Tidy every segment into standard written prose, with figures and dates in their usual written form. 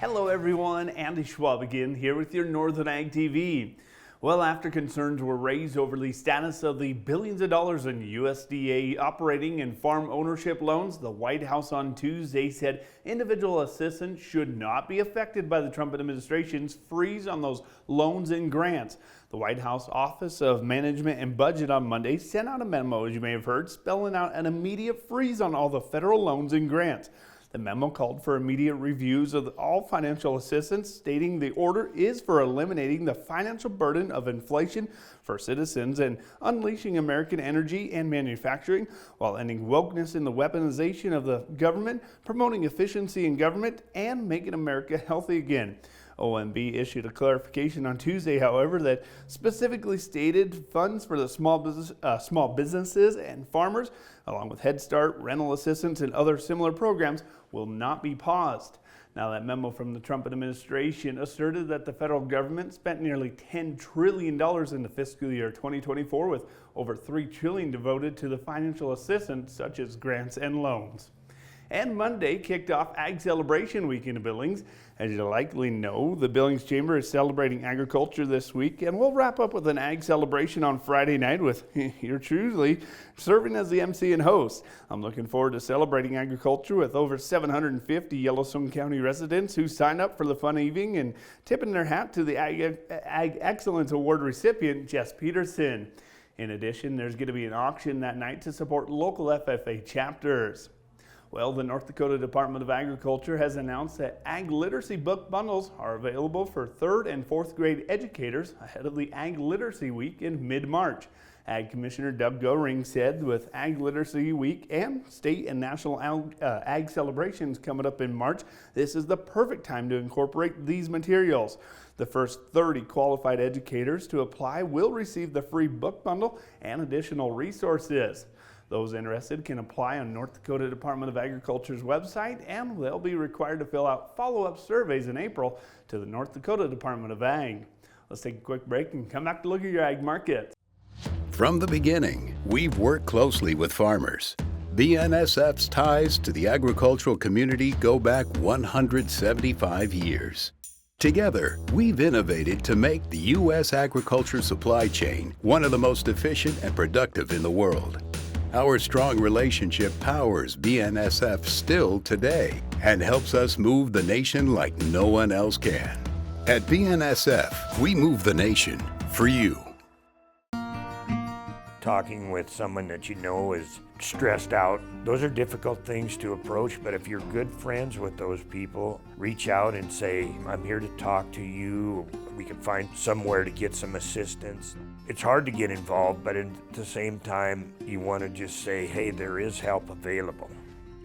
Hello everyone, Andy Schwab again here with your Northern Ag TV. Well, after concerns were raised over the status of the billions of dollars in USDA operating and farm ownership loans, the White House on Tuesday said individual assistance should not be affected by the Trump administration's freeze on those loans and grants. The White House Office of Management and Budget on Monday sent out a memo, as you may have heard, spelling out an immediate freeze on all the federal loans and grants. The memo called for immediate reviews of all financial assistance, stating the order is for eliminating the financial burden of inflation for citizens and unleashing American energy and manufacturing, while ending wokeness in the weaponization of the government, promoting efficiency in government, and making America healthy again. OMB issued a clarification on Tuesday, however, that specifically stated funds for the small businesses and farmers, along with Head Start, rental assistance, and other similar programs, will not be paused. Now, that memo from the Trump administration asserted that the federal government spent nearly $10 trillion in the fiscal year 2024, with over $3 trillion devoted to the financial assistance such as grants and loans. And Monday kicked off Ag Celebration Week in Billings. As you likely know, the Billings Chamber is celebrating agriculture this week, and we'll wrap up with an Ag Celebration on Friday night with yours truly serving as the MC and host. I'm looking forward to celebrating agriculture with over 750 Yellowstone County residents who signed up for the fun evening and tipping their hat to the Ag Excellence Award recipient, Jess Peterson. In addition, there's going to be an auction that night to support local FFA chapters. Well, the North Dakota Department of Agriculture has announced that Ag Literacy book bundles are available for 3rd and 4th grade educators ahead of the Ag Literacy Week in mid-March. Ag Commissioner Doug Goring said with Ag Literacy Week and state and national ag celebrations coming up in March, this is the perfect time to incorporate these materials. The first 30 qualified educators to apply will receive the free book bundle and additional resources. Those interested can apply on North Dakota Department of Agriculture's website, and they'll be required to fill out follow-up surveys in April to the North Dakota Department of Ag. Let's take a quick break and come back to look at your ag markets. From the beginning, we've worked closely with farmers. BNSF's ties to the agricultural community go back 175 years. Together, we've innovated to make the U.S. agriculture supply chain one of the most efficient and productive in the world. Our strong relationship powers BNSF still today and helps us move the nation like no one else can. At BNSF, we move the nation for you. Talking with someone that you know is stressed out, those are difficult things to approach, but if you're good friends with those people, reach out and say, I'm here to talk to you. We can find somewhere to get some assistance. It's hard to get involved, but at the same time, you want to just say, hey, there is help available.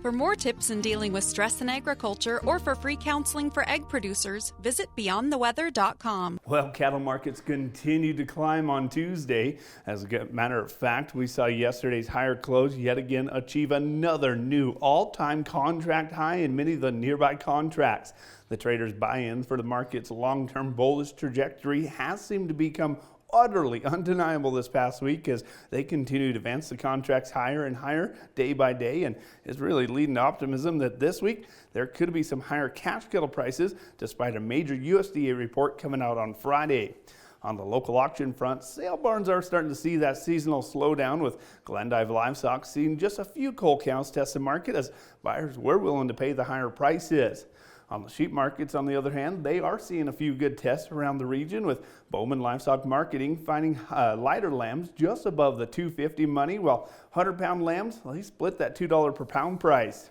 For more tips in dealing with stress in agriculture or for free counseling for egg producers, visit beyondtheweather.com. Well, cattle markets continued to climb on Tuesday. As a matter of fact, we saw yesterday's higher close yet again achieve another new all-time contract high in many of the nearby contracts. The traders' buy-in for the market's long-term bullish trajectory has seemed to become utterly undeniable this past week as they continue to advance the contracts higher and higher day by day, and is really leading to optimism that this week there could be some higher cash cattle prices despite a major USDA report coming out on Friday. On the local auction front, sale barns are starting to see that seasonal slowdown, with Glendive Livestock seeing just a few cull cows test the market as buyers were willing to pay the higher prices. On the sheep markets, on the other hand, they are seeing a few good tests around the region, with Bowman Livestock Marketing finding lighter lambs just above the $250 money, while 100-pound lambs, they split that $2 per pound price.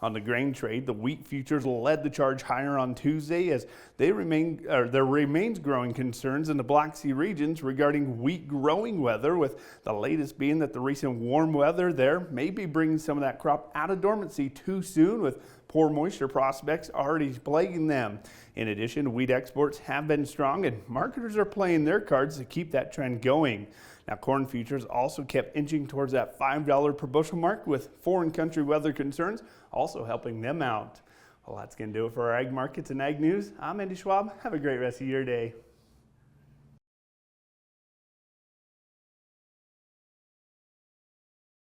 On the grain trade, the wheat futures led the charge higher on Tuesday as there remains growing concerns in the Black Sea regions regarding wheat growing weather, with the latest being that the recent warm weather there may be bringing some of that crop out of dormancy too soon, with poor moisture prospects already plaguing them. In addition, wheat exports have been strong, and marketers are playing their cards to keep that trend going. Now, corn futures also kept inching towards that $5 per bushel mark, with foreign country weather concerns also helping them out. Well, that's going to do it for our ag markets and ag news. I'm Andy Schwab. Have a great rest of your day.